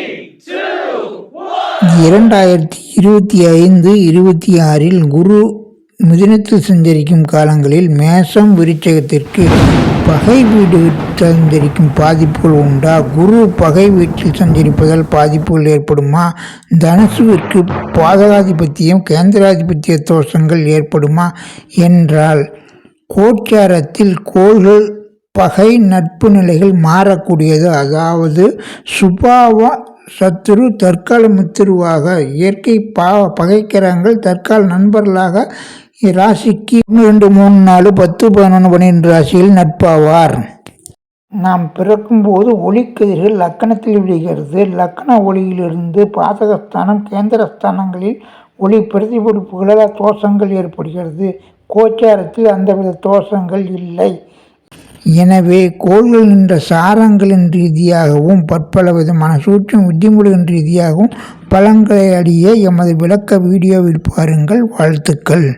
2025-26 குரு மிதுனத்தில் சஞ்சரிக்கும் காலங்களில் மேஷம் விருச்சிகத்திற்கு பகை வீடு சஞ்சரிக்கும் பாதிப்புகள் உண்டா? குரு பகை வீட்டில் சஞ்சரிப்பதால் பாதிப்புகள் ஏற்படுமா? தனுசுவிற்கு பாதகாதிபத்தியம் கேந்திராதிபத்திய தோஷங்கள் ஏற்படுமா என்றால், கோச்சாரத்தில் கோள்கள் பகை நட்பு நிலைகள் மாறக்கூடியது. அதாவது சுபாவ சத்துரு தற்கால மித்திருவாக, இயற்கை பகைக்கிறங்கள் தற்கால நண்பர்களாக ராசிக்கு 1, 2, 3, 4, 10, 11, 12 ராசியில் நட்பாவார். நாம் பிறக்கும்போது ஒளிக்கதிர்கள் லக்கணத்தில் விழுகிறது. லக்கண ஒளியிலிருந்து பாதகஸ்தானம் கேந்திரஸ்தானங்களில் ஒளி பிரதிபலிப்புகளால் தோஷங்கள் ஏற்படுகிறது. கோச்சாரத்தில் அந்தவித தோஷங்கள் இல்லை. எனவே கோள்கள் என்ற சாரங்களின் ரீதியாகவும் பற்பல விதமான சூட்சும விதிமுறைகளின் ரீதியாகவும் பலன்களை அறிய எமது விளக்க வீடியோவில் பாருங்கள். வாழ்த்துக்கள்.